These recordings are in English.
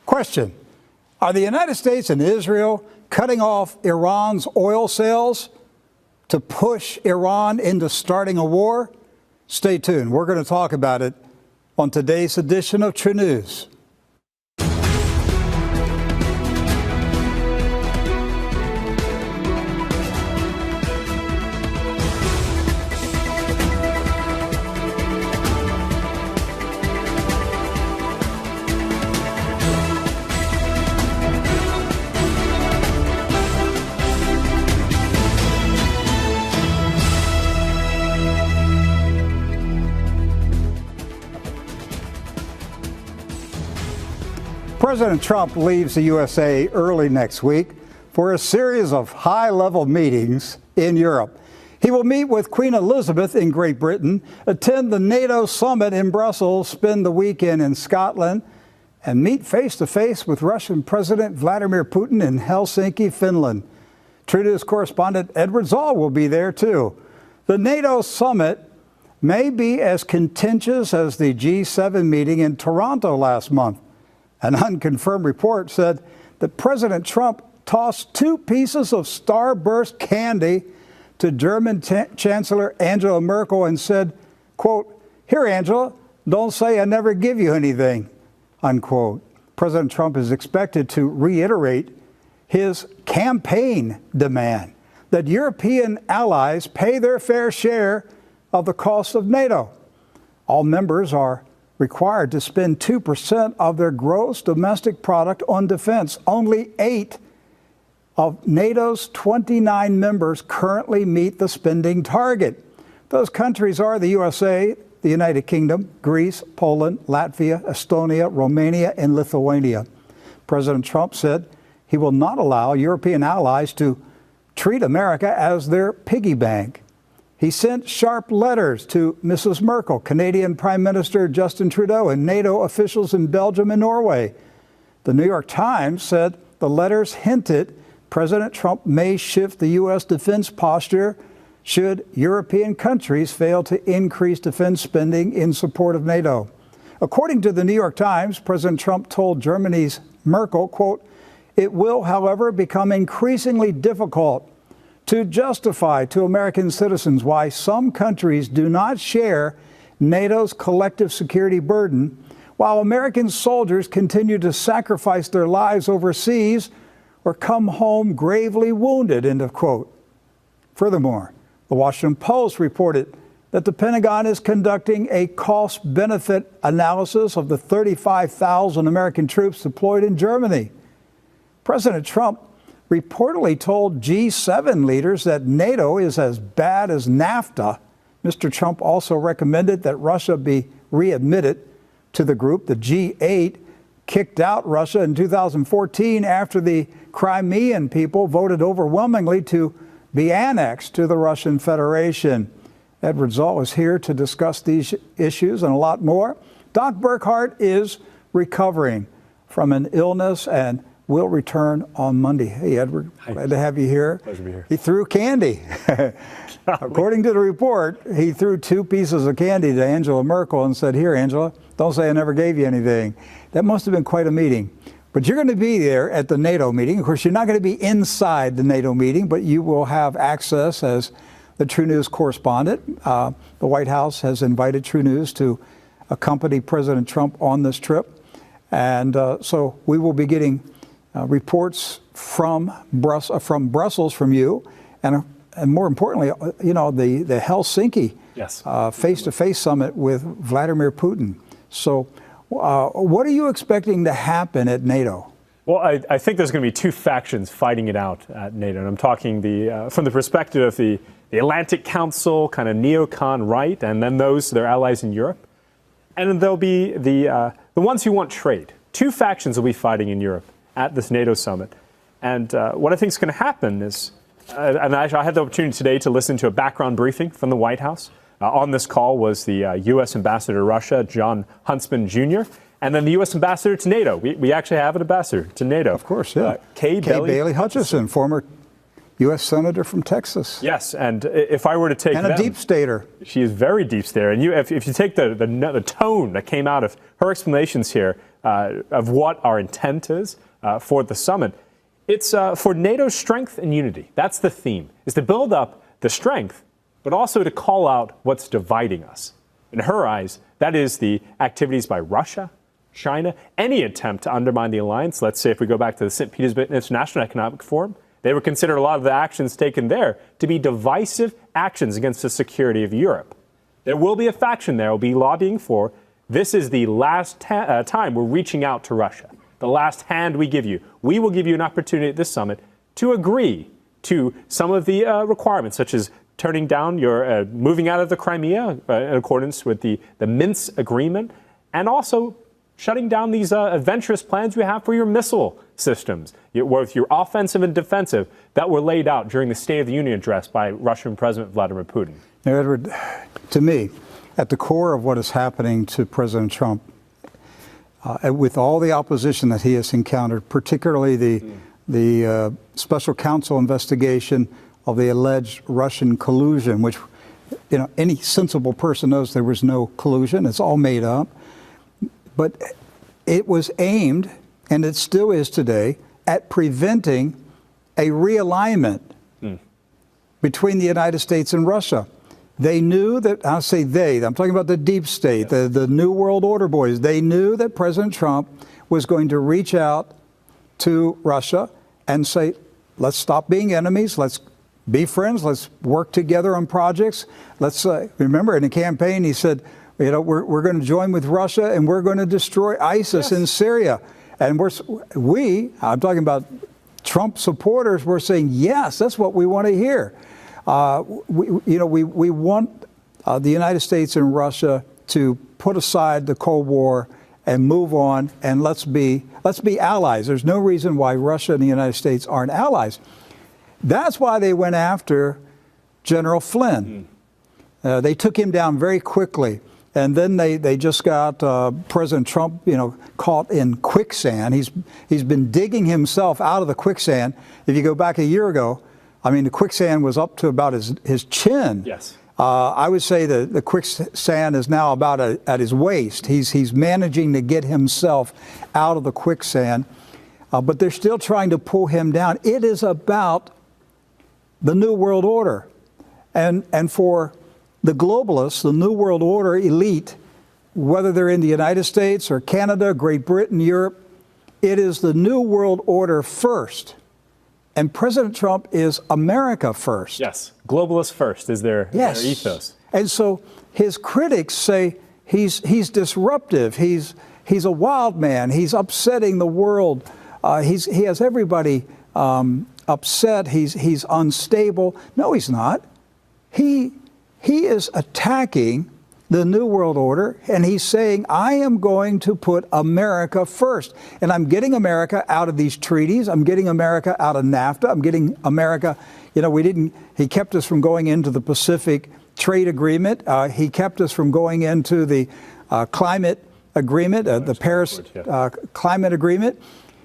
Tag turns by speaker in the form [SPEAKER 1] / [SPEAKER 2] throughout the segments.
[SPEAKER 1] Question: are the United States and Israel cutting off Iran's oil sales to push Iran into starting a war? Stay tuned. We're going to talk about it on today's edition of Trunews. President Trump leaves the USA early next week for a series of high-level meetings in Europe. He will meet with Queen Elizabeth in Great Britain, attend the NATO summit in Brussels, spend the weekend in Scotland, and meet face-to-face with Russian President Vladimir Putin in Helsinki, Finland. Trunews correspondent Edward Zoll will be there, too. The NATO summit may be as contentious as the G7 meeting in Toronto last month. An unconfirmed report said that President Trump tossed 2 pieces of Starburst candy to German Chancellor Angela Merkel and said, quote, "Here, Angela, don't say I never give you anything," unquote. President Trump is expected to reiterate his campaign demand that European allies pay their fair share of the cost of NATO. All members are required to spend 2% of their gross domestic product on defense. Only 8 of NATO's 29 members currently meet the spending target. Those countries are the USA, the United Kingdom, Greece, Poland, Latvia, Estonia, Romania, and Lithuania. President Trump said he will not allow European allies to treat America as their piggy bank. He sent sharp letters to Mrs. Merkel, Canadian Prime Minister Justin Trudeau, and NATO officials in Belgium and Norway. The New York Times said the letters hinted President Trump may shift the U.S. defense posture should European countries fail to increase defense spending in support of NATO. According to the New York Times, President Trump told Germany's Merkel, quote, "It will, however, become increasingly difficult to justify to American citizens why some countries do not share NATO's collective security burden, while American soldiers continue to sacrifice their lives overseas or come home gravely wounded," end of quote. Furthermore, the Washington Post reported that the Pentagon is conducting a cost-benefit analysis of the 35,000 American troops deployed in Germany. President Trump reportedly told G7 leaders that NATO is as bad as NAFTA. Mr. Trump also recommended that Russia be readmitted to the group. The G8 kicked out Russia in 2014 after the Crimean people voted overwhelmingly to be annexed to the Russian Federation. Edward Zoll is here to discuss these issues and a lot more. Doc Burkhart is recovering from an illness and will return on Monday. Hey, Edward,
[SPEAKER 2] Hi.
[SPEAKER 1] Glad to have you here.
[SPEAKER 2] Pleasure to be here.
[SPEAKER 1] He threw candy. According to the report, he threw 2 pieces of candy to Angela Merkel and said, "Here, Angela, don't say I never gave you anything." That must have been quite a meeting. But you're going to be there at the NATO meeting. Of course, you're not going to be inside the NATO meeting, but you will have access as the Trunews correspondent. The White House has invited Trunews to accompany President Trump on this trip. And so we will be getting reports from Brussels from you, and more importantly, you know, the Helsinki face-to-face summit with Vladimir Putin. So what are you expecting to happen at NATO?
[SPEAKER 2] Well, I think there's going to be 2 factions fighting it out at NATO, and I'm talking from the perspective of the Atlantic Council, kind of neocon right, and then their allies in Europe, and then there'll be the ones who want trade. 2 factions will be fighting in Europe at this NATO summit. And what I think is going to happen is, and I had the opportunity today to listen to a background briefing from the White House. On this call was the U.S. Ambassador to Russia, John Huntsman Jr., and then the U.S. Ambassador to NATO. We actually have an ambassador to NATO.
[SPEAKER 1] Of course, yeah.
[SPEAKER 2] Kay
[SPEAKER 1] Bailey Hutchison, former U.S. Senator from Texas.
[SPEAKER 2] Yes, and if I were to take
[SPEAKER 1] and a deep stater.
[SPEAKER 2] She is very deep stater. And if you take the tone that came out of her explanations here, of what our intent is for the summit. It's for NATO's strength and unity. That's the theme, is to build up the strength, but also to call out what's dividing us. In her eyes, that is the activities by Russia, China, any attempt to undermine the alliance. Let's say if we go back to the St. Petersburg International Economic Forum, they would consider a lot of the actions taken there to be divisive actions against the security of Europe. There will be a faction there will be lobbying for, this is the last time we're reaching out to Russia, the last hand we give you. We will give you an opportunity at this summit to agree to some of the requirements, such as turning down your moving out of the Crimea in accordance with the Minsk agreement, and also shutting down these adventurous plans we have for your missile systems, both your offensive and defensive, that were laid out during the State of the Union address by Russian President Vladimir Putin.
[SPEAKER 1] Now, Edward, to me, at the core of what is happening to President Trump, with all the opposition that he has encountered, particularly the special counsel investigation of the alleged Russian collusion, which, you know, any sensible person knows there was no collusion. It's all made up. But it was aimed, and it still is today, at preventing a realignment between the United States and Russia. They knew that, I'll say they, I'm talking about the deep state, the New World Order boys. They knew that President Trump was going to reach out to Russia and say, let's stop being enemies, let's be friends, let's work together on projects. Let's remember in the campaign he said, you know, we're going to join with Russia and we're going to destroy ISIS in Syria. And I'm talking about Trump supporters, we're saying, yes, that's what we want to hear. We want the United States and Russia to put aside the Cold War and move on, and let's be allies. There's no reason why Russia and the United States aren't allies. That's why they went after General Flynn. They took him down very quickly. And then they just got President Trump, caught in quicksand. He's been digging himself out of the quicksand. If you go back a year ago, I mean, the quicksand was up to about his chin.
[SPEAKER 2] Yes.
[SPEAKER 1] I would say that the quicksand is now about at his waist. He's managing to get himself out of the quicksand, but they're still trying to pull him down. It is about the New World Order, and for the globalists, the New World Order elite, whether they're in the United States or Canada, Great Britain, Europe, it is the New World Order first. And President Trump is America first.
[SPEAKER 2] Yes, globalist first is their ethos.
[SPEAKER 1] And so his critics say he's disruptive. He's a wild man. He's upsetting the world. He has everybody upset. He's unstable. No, he's not. He is attacking the New World Order, and he's saying, I am going to put America first. And I'm getting America out of these treaties. I'm getting America out of NAFTA. I'm getting America, he kept us from going into the Pacific Trade Agreement. He kept us from going into the climate agreement, the Paris climate agreement.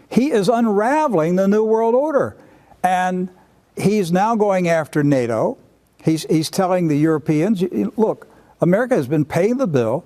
[SPEAKER 1] He is unraveling the New World Order. And he's now going after NATO. He's telling the Europeans, look, America has been paying the bill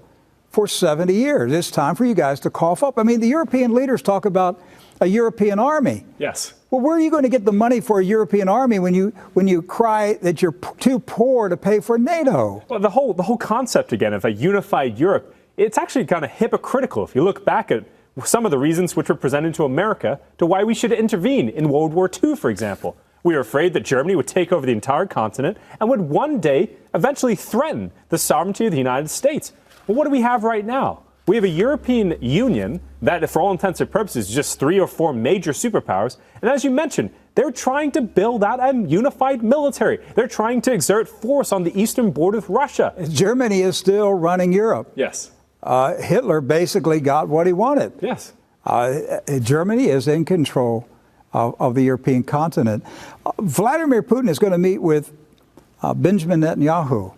[SPEAKER 1] for 70 years. It's time for you guys to cough up. I mean, the European leaders talk about a European army.
[SPEAKER 2] Yes.
[SPEAKER 1] Well, where are you going to get the money for a European army when you cry that you're too poor to pay for NATO?
[SPEAKER 2] Well, the whole concept, again, of a unified Europe, it's actually kind of hypocritical if you look back at some of the reasons which were presented to America to why we should intervene in World War II, for example. We were afraid that Germany would take over the entire continent and would one day eventually threaten the sovereignty of the United States. Well, what do we have right now? We have a European Union that, for all intents and purposes, is just 3 or 4 major superpowers. And as you mentioned, they're trying to build out a unified military. They're trying to exert force on the eastern border with Russia.
[SPEAKER 1] Germany is still running Europe.
[SPEAKER 2] Yes.
[SPEAKER 1] Hitler basically got what he wanted.
[SPEAKER 2] Yes.
[SPEAKER 1] Germany is in control of the European continent. Vladimir Putin is going to meet with Benjamin Netanyahu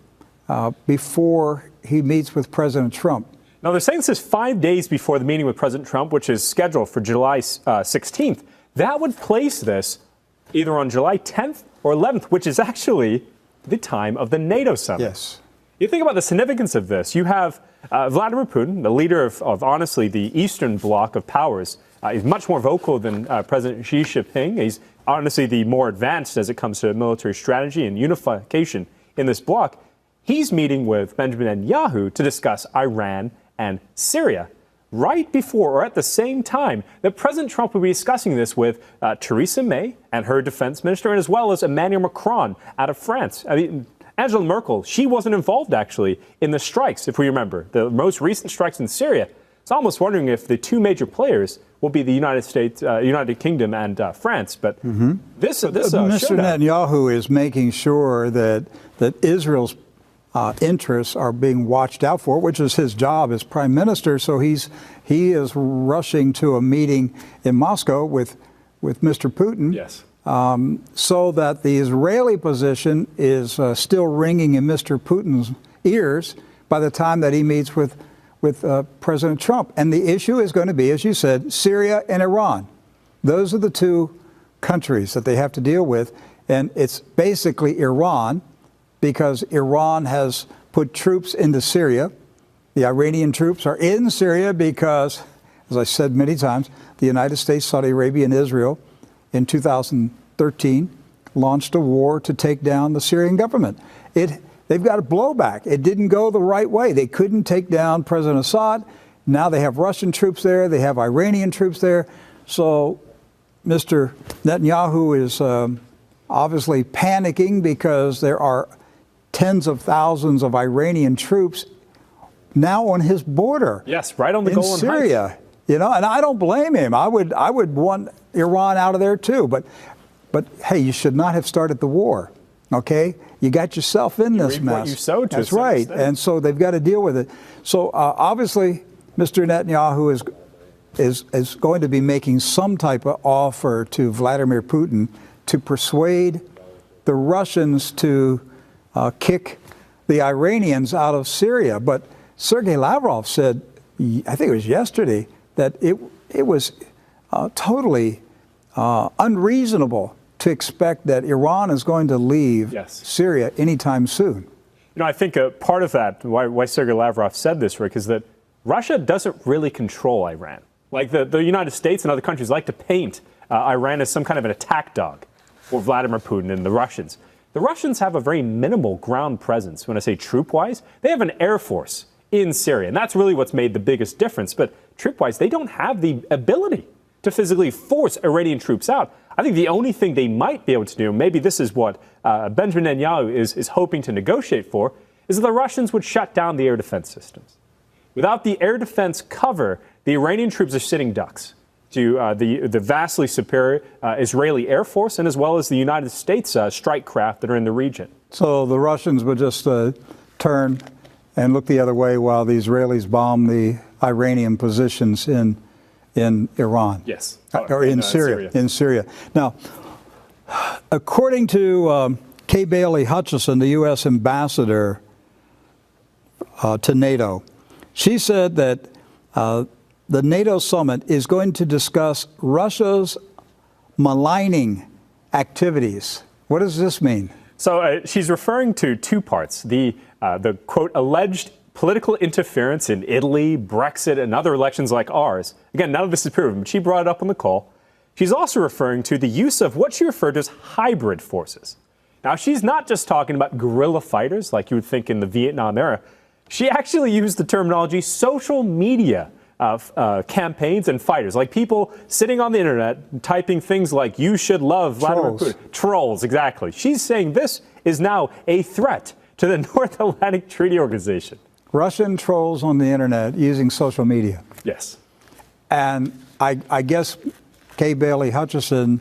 [SPEAKER 1] before he meets with President Trump.
[SPEAKER 2] Now, they're saying this is 5 days before the meeting with President Trump, which is scheduled for July 16th. That would place this either on July 10th or 11th, which is actually the time of the NATO summit.
[SPEAKER 1] Yes.
[SPEAKER 2] You think about the significance of this. You have Vladimir Putin, the leader of honestly, the Eastern bloc of powers. He's much more vocal than President Xi Jinping. He's honestly the more advanced as it comes to military strategy and unification in this bloc. He's meeting with Benjamin Netanyahu to discuss Iran and Syria right before or at the same time that President Trump will be discussing this with Theresa May and her defense minister, and as well as Emmanuel Macron out of France. I mean, Angela Merkel, she wasn't involved actually in the strikes, if we remember, the most recent strikes in Syria. So I'm almost wondering if the two major players will be the United States, United Kingdom, and France. But this
[SPEAKER 1] Mr. Netanyahu is making sure that Israel's interests are being watched out for, which is his job as prime minister. So he is rushing to a meeting in Moscow with Mr. Putin.
[SPEAKER 2] Yes.
[SPEAKER 1] So that the Israeli position is still ringing in Mr. Putin's ears by the time that he meets with President Trump. And the issue is going to be, as you said, Syria and Iran. Those are the two countries that they have to deal with. And it's basically Iran, because Iran has put troops into Syria. The Iranian troops are in Syria because, as I said many times, the United States, Saudi Arabia, and Israel in 2013 launched a war to take down the Syrian government. They've got a blowback. It didn't go the right way. They couldn't take down President Assad. Now they have Russian troops there. They have Iranian troops there. So Mr. Netanyahu is obviously panicking because there are tens of thousands of Iranian troops now on his border.
[SPEAKER 2] Yes, right on the Golan Heights.
[SPEAKER 1] In Syria. You know, and I don't blame him. I would want Iran out of there too. But hey, you should not have started the war. Okay, you got yourself in this mess.
[SPEAKER 2] What you sowed to.
[SPEAKER 1] That's right, and so they've got to deal with it. So obviously, Mr. Netanyahu is going to be making some type of offer to Vladimir Putin to persuade the Russians to kick the Iranians out of Syria. But Sergei Lavrov said, I think it was yesterday, that it was totally unreasonable to expect that Iran is going to leave Syria anytime soon.
[SPEAKER 2] You know, I think part of that, why Sergei Lavrov said this, Rick, is that Russia doesn't really control Iran. Like the United States and other countries like to paint Iran as some kind of an attack dog for Vladimir Putin and the Russians. The Russians have a very minimal ground presence. When I say troop-wise, they have an air force in Syria, and that's really what's made the biggest difference. But troop-wise, they don't have the ability to physically force Iranian troops out. I think the only thing they might be able to do, maybe this is what Benjamin Netanyahu is hoping to negotiate for, is that the Russians would shut down the air defense systems. Without the air defense cover, the Iranian troops are sitting ducks to the vastly superior Israeli Air Force, and as well as the United States strike craft that are in the region.
[SPEAKER 1] So the Russians would just turn and look the other way while the Israelis bomb the Iranian positions in Iran.
[SPEAKER 2] Yes.
[SPEAKER 1] Or in Syria. In Syria. Now, according to Kay Bailey Hutchison, the U.S. ambassador to NATO, she said that the NATO summit is going to discuss Russia's maligning activities. What does this mean?
[SPEAKER 2] So she's referring to two parts. The quote, alleged political interference in Italy, Brexit, and other elections like ours. Again, none of this is proven, but she brought it up on the call. She's also referring to the use of what she referred to as hybrid forces. Now, she's not just talking about guerrilla fighters like you would think in the Vietnam era. She actually used the terminology social media campaigns and fighters, like people sitting on the internet typing things like, you should love Vladimir Putin. Trolls, exactly. She's saying this is now a threat to the North Atlantic Treaty Organization.
[SPEAKER 1] Russian trolls on the internet using social media.
[SPEAKER 2] Yes.
[SPEAKER 1] And I guess Kay Bailey Hutchison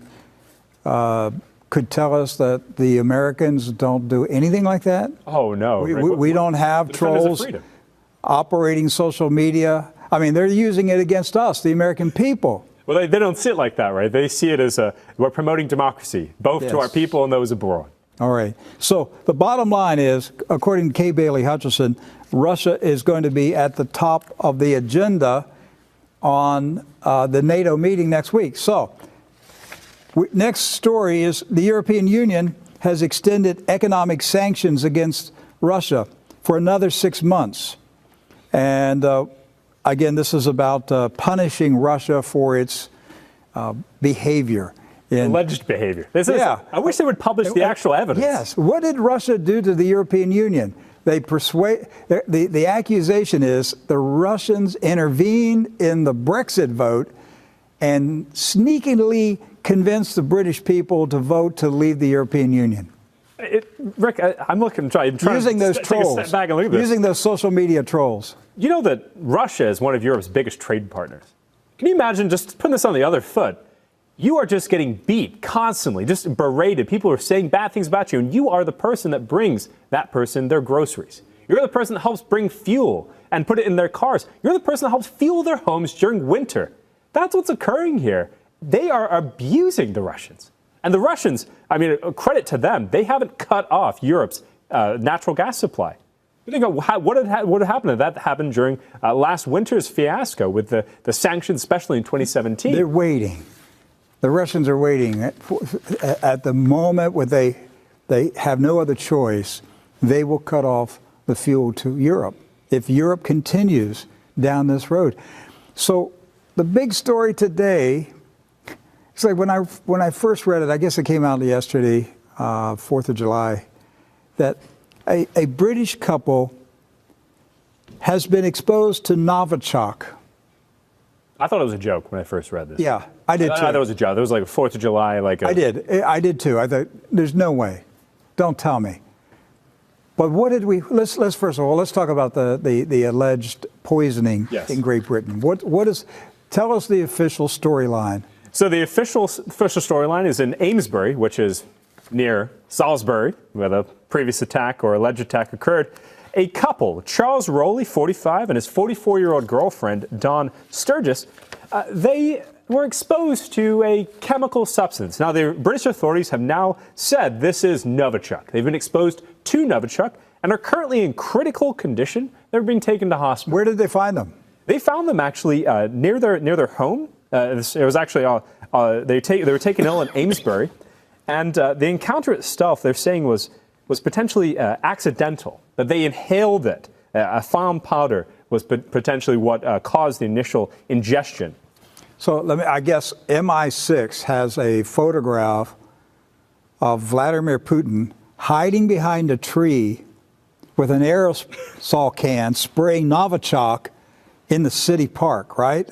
[SPEAKER 1] could tell us that the Americans don't do anything like that?
[SPEAKER 2] Oh, no.
[SPEAKER 1] We don't have trolls operating social media. I mean, they're using it against us, the American people.
[SPEAKER 2] Well, they don't see it like that, right? They see it as we're promoting democracy, both to our people and those abroad.
[SPEAKER 1] All right. So the bottom line is, according to Kay Bailey Hutchison, Russia is going to be at the top of the agenda on the NATO meeting next week. So next story is the European Union has extended economic sanctions against Russia. for another 6 months. And again, this is about punishing Russia for its behavior.
[SPEAKER 2] Alleged behavior. I wish they would publish the actual evidence.
[SPEAKER 1] Yes. What did Russia do to the European Union? They the accusation is the Russians intervened in the Brexit vote and sneakily convinced the British people to vote to leave the European Union.
[SPEAKER 2] Rick, I'm trying
[SPEAKER 1] using those trolls,
[SPEAKER 2] take a step back and look at this.
[SPEAKER 1] Using those social media trolls.
[SPEAKER 2] You know that Russia is one of Europe's biggest trade partners. Can you imagine just putting this on the other foot? You are just getting beat constantly, just berated. People are saying bad things about you, and you are the person that brings that person their groceries. You're the person that helps bring fuel and put it in their cars. You're the person that helps fuel their homes during winter. That's what's occurring here. They are abusing the Russians. And the Russians, I mean, credit to them, they haven't cut off Europe's natural gas supply. You think of what happened. That happened during last winter's fiasco with the sanctions, especially in 2017.
[SPEAKER 1] They're waiting. The Russians are waiting. At the moment when they have no other choice, they will cut off the fuel to Europe if Europe continues down this road. So the big story today, it's like when I first read it, I guess it came out yesterday, 4th of July, that a British couple has been exposed to Novichok.
[SPEAKER 2] I thought it was a joke when I first read this.
[SPEAKER 1] Yeah, I did too.
[SPEAKER 2] I thought it was a joke. It was like a 4th of July. I
[SPEAKER 1] did too. I thought, there's no way. Don't tell me. But what did we? Let's first of all let's talk about the alleged poisoning in Great Britain. Tell us the official storyline.
[SPEAKER 2] So the official storyline is in Amesbury, which is near Salisbury, where the previous attack or alleged attack occurred. A couple, Charles Rowley, 45, and his 44-year-old girlfriend, Dawn Sturgis, they were exposed to a chemical substance. Now, the British authorities have now said this is Novichok. They've been exposed to Novichok and are currently in critical condition. They're being taken to hospital.
[SPEAKER 1] Where did they find them?
[SPEAKER 2] They found them actually near their home. It was actually they were taken ill in Amesbury, and the encounter itself, they're saying, was potentially accidental. That they inhaled it. A foam powder was potentially what caused the initial ingestion.
[SPEAKER 1] So I guess MI6 has a photograph of Vladimir Putin hiding behind a tree with an aerosol can spraying Novichok in the city park, right?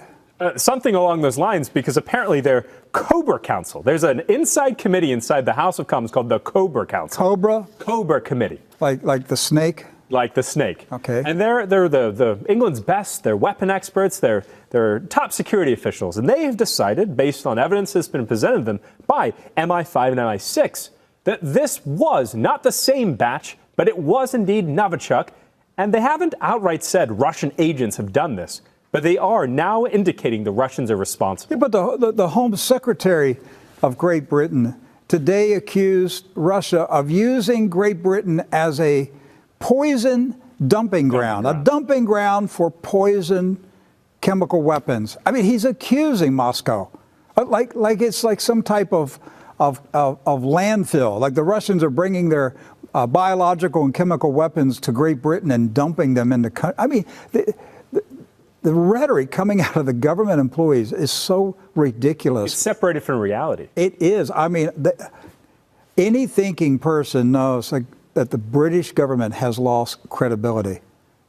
[SPEAKER 2] Something along those lines, because apparently their Cobra Council. There's an inside committee inside the House of Commons called the Cobra Council.
[SPEAKER 1] Cobra?
[SPEAKER 2] Cobra Committee.
[SPEAKER 1] Like the snake?
[SPEAKER 2] Like the snake.
[SPEAKER 1] Okay.
[SPEAKER 2] And they're the England's best. They're weapon experts. They're top security officials, and they have decided, based on evidence that's been presented to them by MI5 and MI6, that this was not the same batch, but it was indeed Novichok. And they haven't outright said Russian agents have done this, but they are now indicating the Russians are responsible.
[SPEAKER 1] Yeah, but the Home Secretary of Great Britain today accused Russia of using Great Britain as a poison dumping ground, a dumping ground for poison chemical weapons. I mean, he's accusing Moscow, like it's like some type of landfill. Like the Russians are bringing their biological and chemical weapons to Great Britain and dumping them into. I mean, the rhetoric coming out of the government employees is so ridiculous.
[SPEAKER 2] It's separated from reality.
[SPEAKER 1] It is. I mean, any thinking person knows that the British government has lost credibility.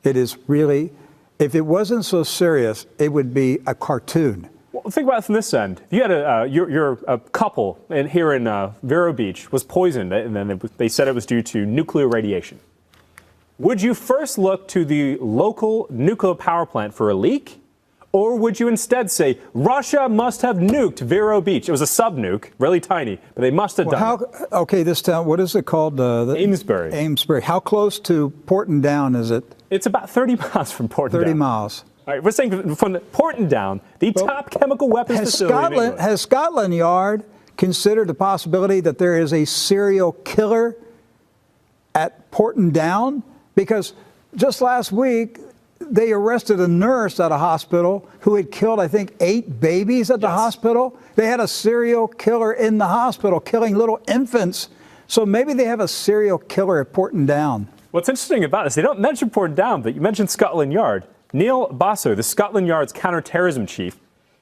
[SPEAKER 1] It is really, if it wasn't so serious, it would be a cartoon.
[SPEAKER 2] Well, think about it from this end. If you had a couple here in Vero Beach was poisoned, and then they said it was due to nuclear radiation. Would you first look to the local nuclear power plant for a leak? Or would you instead say, Russia must have nuked Vero Beach? It was a sub-nuke, really tiny, but they must have done it.
[SPEAKER 1] Okay, this town, what is it called?
[SPEAKER 2] Amesbury.
[SPEAKER 1] Amesbury. How close to Porton Down is it?
[SPEAKER 2] It's about 30 miles from Porton Down.
[SPEAKER 1] 30 miles.
[SPEAKER 2] All right, we're saying from Porton Down, the top chemical weapons facility.
[SPEAKER 1] Has Scotland Yard considered the possibility that there is a serial killer at Porton Down? Because just last week, they arrested a nurse at a hospital who had killed, I think, 8 babies at the hospital. They had a serial killer in the hospital killing little infants. So maybe they have a serial killer at Porton Down.
[SPEAKER 2] What's interesting about this, they don't mention Portadown, but you mentioned Scotland Yard. Neil Basso, the Scotland Yard's counterterrorism chief,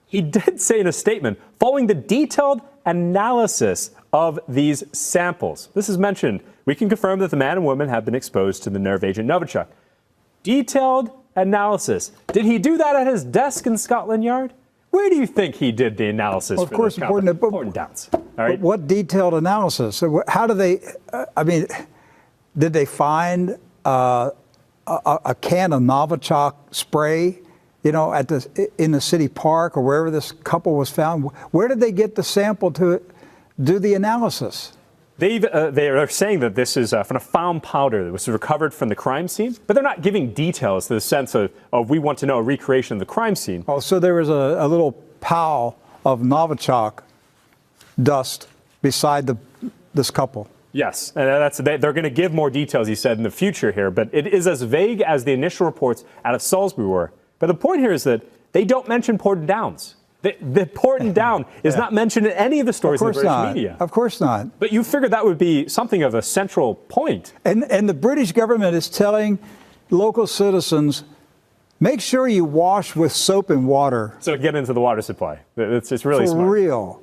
[SPEAKER 2] he did say in a statement, following the detailed analysis of these samples. This is mentioned. We can confirm that the man and woman have been exposed to the nerve agent Novichok. Detailed analysis. Did he do that at his desk in Scotland Yard? Where do you think he did the analysis?
[SPEAKER 1] Well, of course, important
[SPEAKER 2] downs. All right.
[SPEAKER 1] But what detailed analysis? So how do they? I mean, did they find a can of Novichok spray? You know, in the city park or wherever this couple was found. Where did they get the sample to do the analysis?
[SPEAKER 2] They are saying that this is from a found powder that was recovered from the crime scene, but they're not giving details to the sense of we want to know a recreation of the crime scene.
[SPEAKER 1] Oh, so there was a little pile of Novichok dust beside this couple.
[SPEAKER 2] Yes, and they're going to give more details, he said, in the future here, but it is as vague as the initial reports out of Salisbury were. But the point here is that they don't mention Portadowns. The Portadown is not mentioned in any of the stories in the British media.
[SPEAKER 1] Of course not.
[SPEAKER 2] But you figured that would be something of a central point.
[SPEAKER 1] And the British government is telling local citizens, make sure you wash with soap and water.
[SPEAKER 2] So get into the water supply. It's really
[SPEAKER 1] For
[SPEAKER 2] smart.
[SPEAKER 1] real.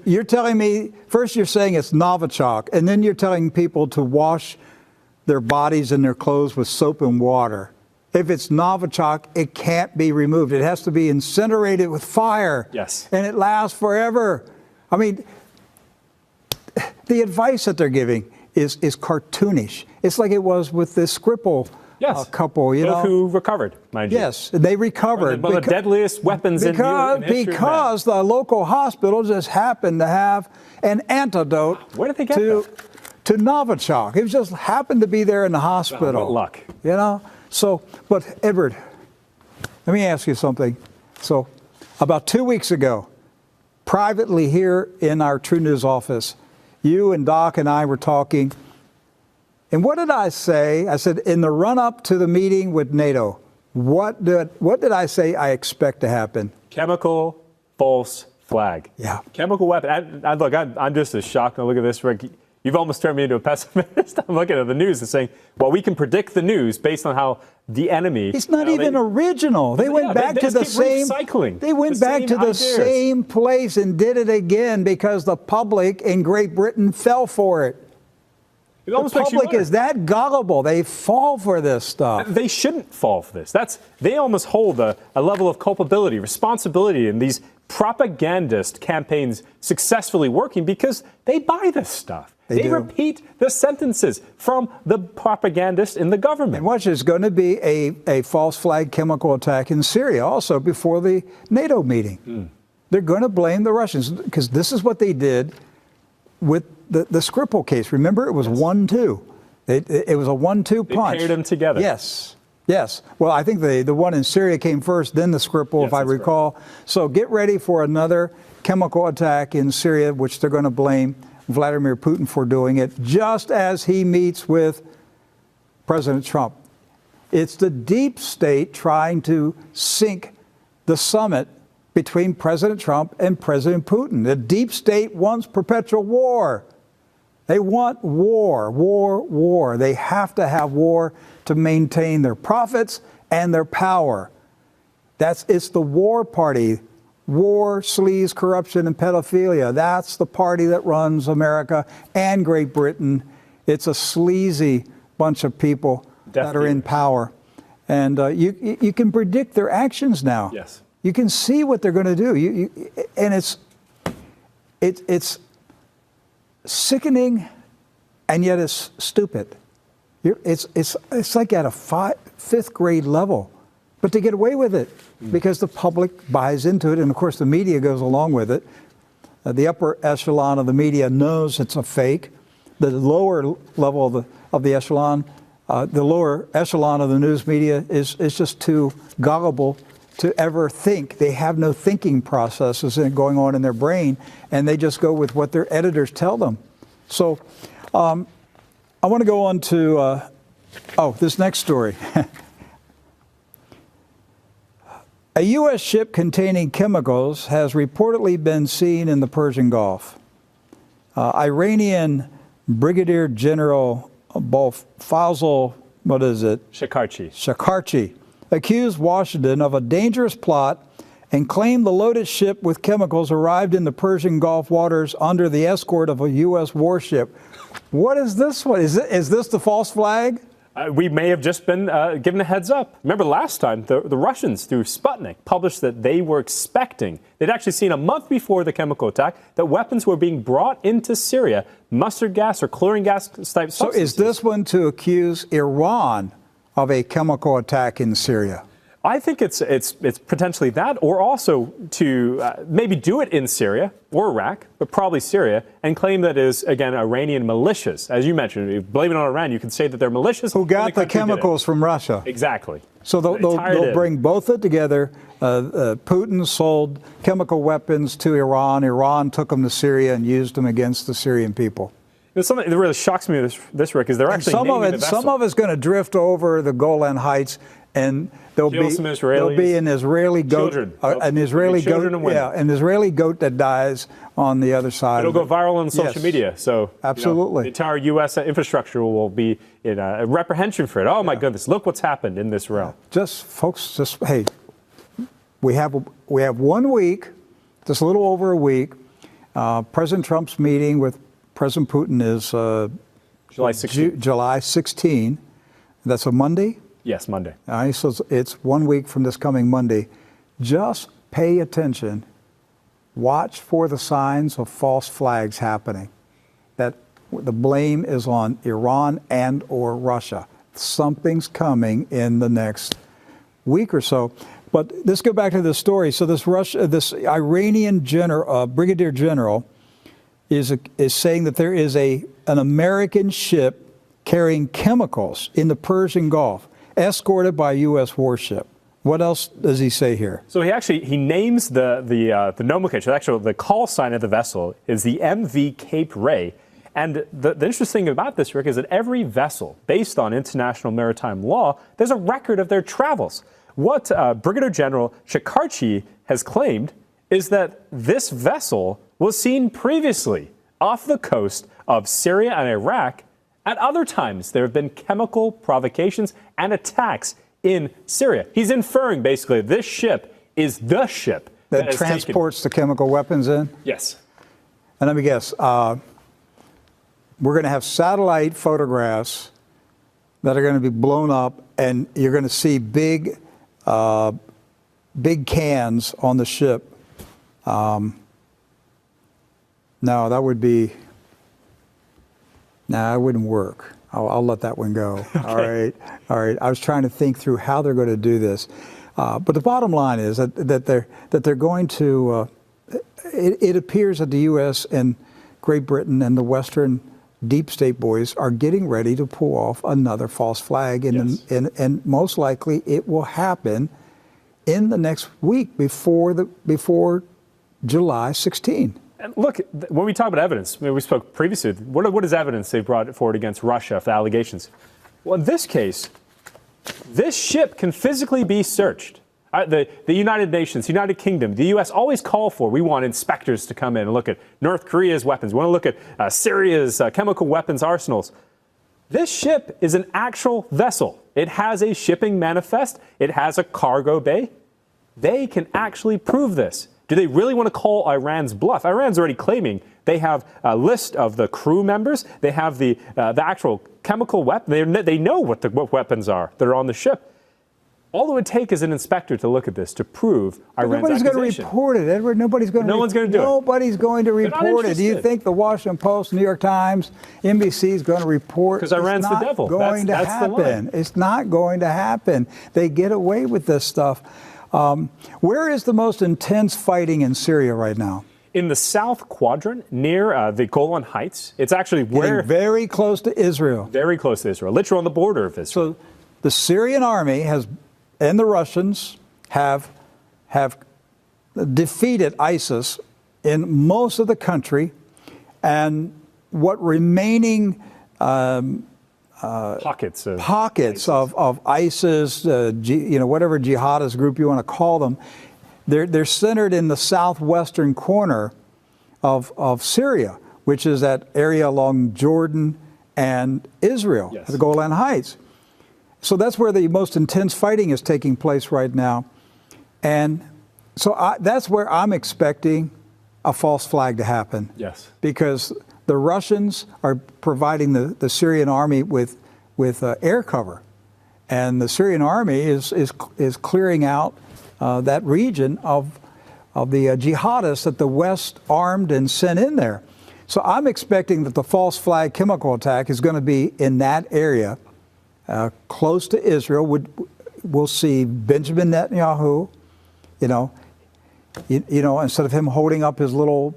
[SPEAKER 1] You're telling me, first you're saying it's Novichok, and then you're telling people to wash their bodies and their clothes with soap and water. If it's Novichok, it can't be removed. It has to be incinerated with fire.
[SPEAKER 2] Yes.
[SPEAKER 1] And it lasts forever. I mean, the advice that they're giving is cartoonish. It's like it was with this Skripal couple, you know.
[SPEAKER 2] Who recovered, mind you.
[SPEAKER 1] Yes, they recovered.
[SPEAKER 2] One of the deadliest weapons in history.
[SPEAKER 1] Because the local hospital just happened to have an antidote
[SPEAKER 2] Where did they get
[SPEAKER 1] to Novichok. It just happened to be there in the hospital.
[SPEAKER 2] What luck.
[SPEAKER 1] You know? So, but Edward, let me ask you something. So, about 2 weeks ago, privately here in our Trunews office, you and Doc and I were talking. And what did I say? I said, in the run-up to the meeting with NATO, what did I say I expect to happen?
[SPEAKER 2] Chemical false flag.
[SPEAKER 1] Yeah.
[SPEAKER 2] Chemical weapon. Look, I'm just as shocked. Now look at this, Rick. You've almost turned me into a pessimist. I'm looking at the news and saying, well, we can predict the news based on how the enemy.
[SPEAKER 1] It's not even original. They went back to the same. They went back to the same place and did it again because the public in Great Britain fell for it. The public is that gullible. They fall for this stuff.
[SPEAKER 2] They shouldn't fall for this. They almost hold a level of culpability, responsibility in these propagandist campaigns successfully working because they buy this stuff. They repeat the sentences from the propagandists in the government.
[SPEAKER 1] And watch, there's going to be a false flag chemical attack in Syria also before the NATO meeting. They're going to blame the Russians because this is what they did with the Skripal case. Remember, it was 1-2. It was a 1-2 punch.
[SPEAKER 2] They paired them together.
[SPEAKER 1] Yes. Yes. Well, I think the one in Syria came first, then the Skripal, if I recall. Right. So get ready for another chemical attack in Syria, which they're going to blame Vladimir Putin for doing it, just as he meets with President Trump. It's the deep state trying to sink the summit between President Trump and President Putin. The deep state wants perpetual war. They want war, war, war. They have to have war to maintain their profits and their power. It's the war party. War, sleaze, corruption, and pedophilia. That's the party that runs America and Great Britain. It's a sleazy bunch of people that are in power. And you can predict their actions now.
[SPEAKER 2] Yes.
[SPEAKER 1] You can see what they're going to do. And it's sickening, and yet it's stupid. It's like at a fifth grade level. But they get away with it because the public buys into it, and of course the media goes along with it. The upper echelon of the media knows it's a fake. The lower level of the echelon, the lower echelon of the news media is just too gullible to ever think. They have no thinking processes going on in their brain, and they just go with what their editors tell them. So I want to go on to this next story. A U.S. ship containing chemicals has reportedly been seen in the Persian Gulf. Iranian Brigadier General Faisal, what is it? Shakarchi accused Washington of a dangerous plot and claimed the loaded ship with chemicals arrived in the Persian Gulf waters under the escort of a U.S. warship. What is this one? Is this the false flag?
[SPEAKER 2] We may have just been given a heads up. Remember last time, the Russians, through Sputnik, published that they were expecting, they'd actually seen a month before the chemical attack, that weapons were being brought into Syria, mustard gas or chlorine gas type substances.
[SPEAKER 1] So is this one to accuse Iran of a chemical attack in Syria?
[SPEAKER 2] I think it's potentially that, or also to maybe do it in Syria or Iraq, but probably Syria, and claim that it is, again, Iranian militias. As you mentioned, if you blame it on Iran, you can say that they're militias.
[SPEAKER 1] Who got the chemicals from Russia.
[SPEAKER 2] Exactly.
[SPEAKER 1] So they'll bring both of it together. Putin sold chemical weapons to Iran. Iran took them to Syria and used them against the Syrian people.
[SPEAKER 2] There's something that really shocks me with this, Rick, is they're actually naming the vessel.
[SPEAKER 1] Some of it's going to drift over the Golan Heights, and there'll be an Israeli goat, an Israeli goat that dies on the other side.
[SPEAKER 2] It'll go viral on social media. So
[SPEAKER 1] absolutely,
[SPEAKER 2] the entire U.S. infrastructure will be in a reprehension for it. Oh my goodness, look what's happened in this realm.
[SPEAKER 1] Hey, we have 1 week, just a little over a week. President Trump's meeting with President Putin is July 16. That's a Monday?
[SPEAKER 2] Yes, Monday.
[SPEAKER 1] So it's 1 week from this coming Monday. Just pay attention. Watch for the signs of false flags happening. That the blame is on Iran and or Russia. Something's coming in the next week or so. But let's go back to this story. So this Iranian brigadier general is saying that there is an American ship carrying chemicals in the Persian Gulf, escorted by a U.S. warship. What else does he say here?
[SPEAKER 2] So he names the nomenclature. Actually, the call sign of the vessel is the MV Cape Ray. And the interesting thing about this, Rick, is that every vessel, based on international maritime law, there's a record of their travels. What Brigadier General Shakarchi has claimed is that this vessel was seen previously off the coast of Syria and Iraq. At other times, there have been chemical provocations and attacks in Syria. He's inferring, basically, this ship is the ship
[SPEAKER 1] that transports the chemical weapons in?
[SPEAKER 2] Yes.
[SPEAKER 1] And let me guess, we're going to have satellite photographs that are going to be blown up, and you're going to see big cans on the ship. No, that wouldn't work. I'll let that one go. Okay. All right. I was trying to think through how they're going to do this, but the bottom line is that they're going to. It appears that the U.S. and Great Britain and the Western deep state boys are getting ready to pull off another false flag, and most likely it will happen in the next week before July 16.
[SPEAKER 2] And look, when we talk about evidence, we spoke previously, what is evidence they brought forward against Russia for allegations? Well, in this case, this ship can physically be searched. The United Nations, United Kingdom, the U.S. always we want inspectors to come in and look at North Korea's weapons. We want to look at Syria's chemical weapons arsenals. This ship is an actual vessel. It has a shipping manifest. It has a cargo bay. They can actually prove this. Do they really want to call Iran's bluff? Iran's already claiming they have a list of the crew members. They have the actual chemical weapon. They know what weapons are that are on the ship. All it would take is an inspector to look at this to prove Iran's accusation.
[SPEAKER 1] Nobody's going to report it, Edward.
[SPEAKER 2] No one's going to do it.
[SPEAKER 1] Nobody's going to report it. Do you think the Washington Post, New York Times, NBC is going to report?
[SPEAKER 2] Because Iran's the devil. That's the line.
[SPEAKER 1] It's not going to happen. They get away with this stuff. Where is the most intense fighting in Syria right now?
[SPEAKER 2] In the south quadrant near the Golan Heights. It's actually
[SPEAKER 1] getting very close to Israel.
[SPEAKER 2] Very close to Israel, literally on the border of Israel.
[SPEAKER 1] So the Syrian army and the Russians have defeated ISIS in most of the country, and what remaining
[SPEAKER 2] pockets of
[SPEAKER 1] ISIS, whatever jihadist group you want to call them, they're centered in the southwestern corner of Syria, which is that area along Jordan and Israel
[SPEAKER 2] Yes.
[SPEAKER 1] at the Golan Heights. So that's where the most intense fighting is taking place right now. And so that's where I'm expecting a false flag to happen.
[SPEAKER 2] Yes.
[SPEAKER 1] Because the Russians are providing the Syrian army with air cover. And the Syrian army is clearing out that region of the jihadists that the West armed and sent in there. So I'm expecting that the false flag chemical attack is going to be in that area, close to Israel. We'll see Benjamin Netanyahu, you know, instead of him holding up his little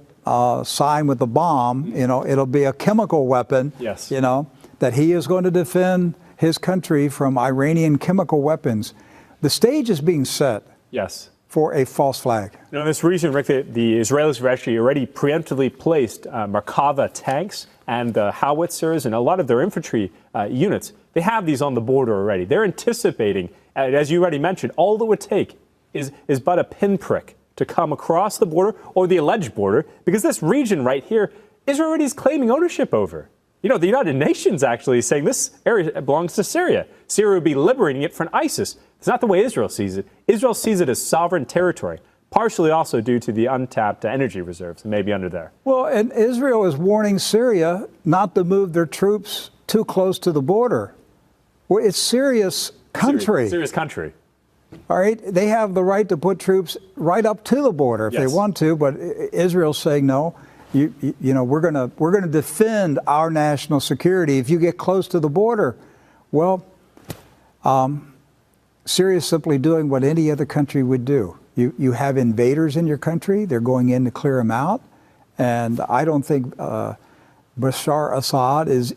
[SPEAKER 1] sign with the bomb, you know, it'll be a chemical weapon.
[SPEAKER 2] Yes.
[SPEAKER 1] You know, that he is going to defend his country from Iranian chemical weapons. The stage is being set.
[SPEAKER 2] Yes.
[SPEAKER 1] For a false flag.
[SPEAKER 2] Now, in this region, Rick, the Israelis have actually already preemptively placed Merkava tanks and howitzers and a lot of their infantry units. They have these on the border already. They're anticipating, as you already mentioned, all that would take is but a pinprick to come across the border or the alleged border, because this region right here, Israel already is claiming ownership over. You know, the United Nations actually is saying this area belongs to Syria. Syria would be liberating it from ISIS. It's not the way Israel sees it. Israel sees it as sovereign territory, partially also due to the untapped energy reserves that may be under there.
[SPEAKER 1] Well, and Israel is warning Syria not to move their troops too close to the border. Well, it's Syria's country.
[SPEAKER 2] Syria's country.
[SPEAKER 1] All right, they have the right to put troops right up to the border if they want to, but Israel's saying no. You know, we're gonna defend our national security if you get close to the border. Well, Syria is simply doing what any other country would do. You have invaders in your country; they're going in to clear them out, and I don't think Bashar Assad is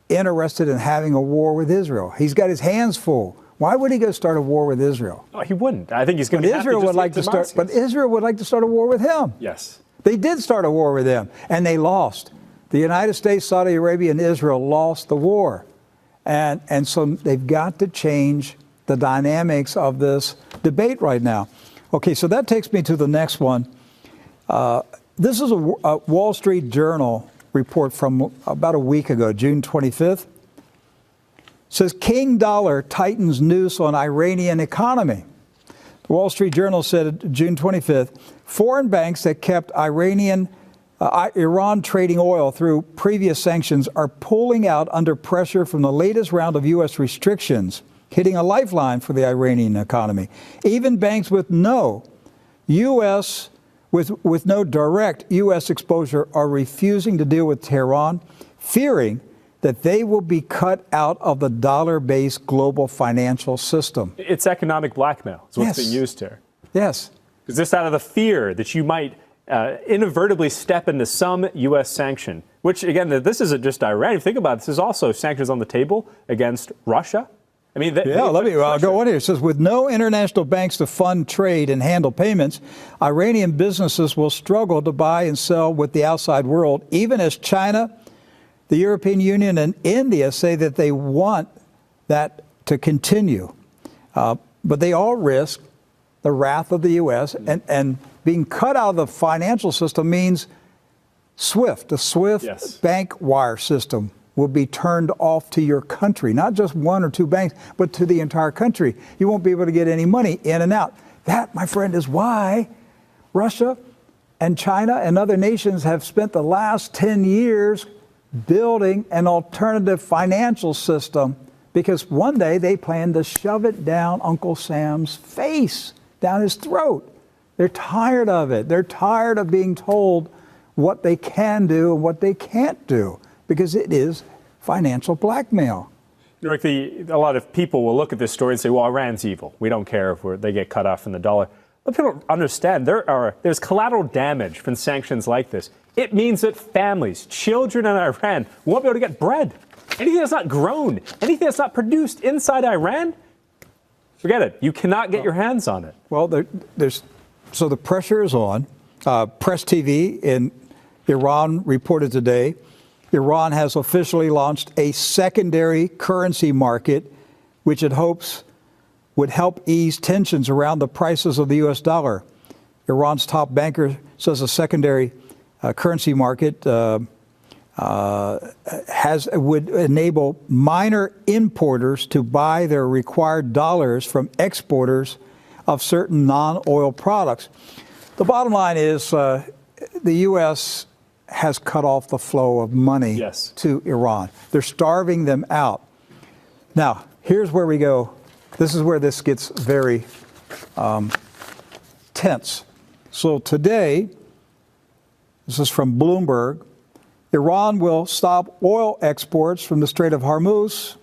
[SPEAKER 1] interested in having a war with Israel. He's got his hands full. Why would he go start a war with Israel?
[SPEAKER 2] Oh, he wouldn't. I think he's going to.
[SPEAKER 1] Israel would like to start, but Israel would like to start a war with him.
[SPEAKER 2] Yes.
[SPEAKER 1] They did start a war with them, and they lost. The United States, Saudi Arabia, and Israel lost the war. And so they've got to change the dynamics of this debate right now. Okay, so that takes me to the next one. This is a Wall Street Journal report from about a week ago, June 25th. It says, King Dollar tightens noose on Iranian economy. The Wall Street Journal said June 25th, foreign banks that kept Iran trading oil through previous sanctions are pulling out under pressure from the latest round of U.S. restrictions, hitting a lifeline for the Iranian economy. Even banks with no direct U.S. exposure are refusing to deal with Tehran, fearing that they will be cut out of the dollar-based global financial system.
[SPEAKER 2] It's economic blackmail is what's being used here.
[SPEAKER 1] Yes.
[SPEAKER 2] Is this out of the fear that you might inadvertently step into some U.S. sanction, which, again, this isn't just Iran. If you think about it, this is also sanctions on the table against Russia. I mean, let me
[SPEAKER 1] go on here. It says, with no international banks to fund trade and handle payments, Iranian businesses will struggle to buy and sell with the outside world, even as China, the European Union, and India say that they want that to continue. But they all risk the wrath of the U.S. And being cut out of the financial system means the SWIFT bank wire system will be turned off to your country, not just one or two banks, but to the entire country. You won't be able to get any money in and out. That, my friend, is why Russia and China and other nations have spent the last 10 years building an alternative financial system, because one day they plan to shove it down Uncle Sam's face, down his throat. They're tired of it. They're tired of being told what they can do and what they can't do, because it is financial blackmail.
[SPEAKER 2] Rick, a lot of people will look at this story and say, well, Iran's evil. We don't care if they get cut off from the dollar. But people don't understand there's collateral damage from sanctions like this. It means that families, children in Iran won't be able to get bread. Anything that's not grown, anything that's not produced inside Iran, forget it. You cannot get your hands on it.
[SPEAKER 1] Well, so the pressure is on. Press TV in Iran reported today, Iran has officially launched a secondary currency market, which it hopes would help ease tensions around the prices of the U.S. dollar. Iran's top banker says a secondary currency market would enable minor importers to buy their required dollars from exporters of certain non-oil products. The bottom line is the U.S. has cut off the flow of money to Iran. They're starving them out. Now, here's where we go. This is where this gets very tense. So today, this is from Bloomberg, Iran will stop oil exports from the Strait of Hormuz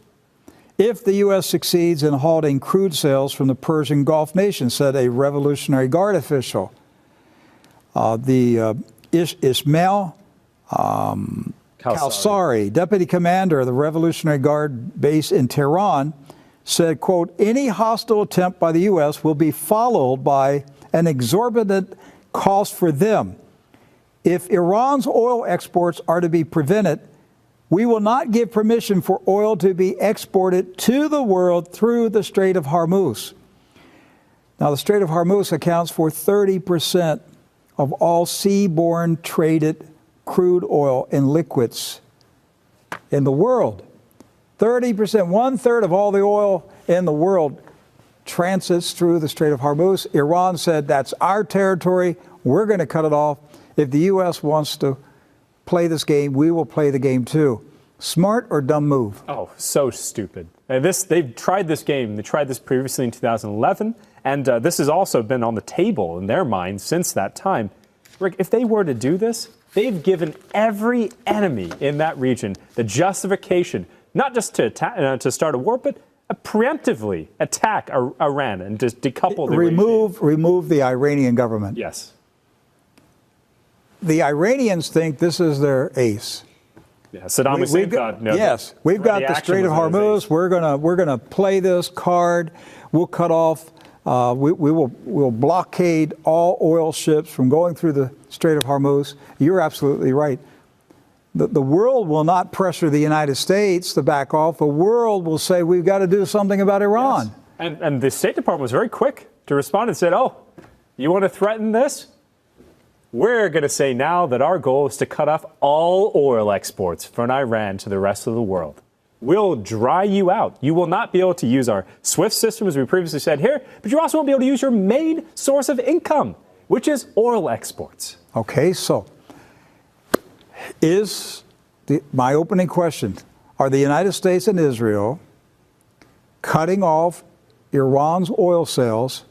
[SPEAKER 1] if the U.S. succeeds in halting crude sales from the Persian Gulf nation, said a Revolutionary Guard official. Ismail Kalsari, deputy commander of the Revolutionary Guard base in Tehran, said, quote, any hostile attempt by the U.S. will be followed by an exorbitant cost for them. If Iran's oil exports are to be prevented, we will not give permission for oil to be exported to the world through the Strait of Hormuz. Now, the Strait of Hormuz accounts for 30% of all seaborne traded crude oil and liquids in the world. 30%, 1/3 of all the oil in the world transits through the Strait of Hormuz. Iran said that's our territory. We're going to cut it off. If the U.S. wants to play this game, we will play the game too. Smart or dumb move?
[SPEAKER 2] Oh, so stupid. They've tried this game. They tried this previously in 2011, and this has also been on the table in their minds since that time. Rick, if they were to do this, they've given every enemy in that region the justification, not just to attack, to start a war, but preemptively attack Iran and just decouple the
[SPEAKER 1] remove the Iranian government.
[SPEAKER 2] Yes.
[SPEAKER 1] The Iranians think this is their ace.
[SPEAKER 2] Yeah, Saddam Hussein thought, no.
[SPEAKER 1] Yes, we've got the Strait of Hormuz. We're gonna play this card. We'll cut off. We'll blockade all oil ships from going through the Strait of Hormuz. You're absolutely right. The world will not pressure the United States to back off. The world will say we've got to do something about Iran.
[SPEAKER 2] Yes. And the State Department was very quick to respond and said, oh, you want to threaten this? We're going to say now that our goal is to cut off all oil exports from Iran to the rest of the world. We'll dry you out. You will not be able to use our SWIFT system, as we previously said here, but you also won't be able to use your main source of income, which is oil exports.
[SPEAKER 1] Okay, so my opening question, are the United States and Israel cutting off Iran's oil sales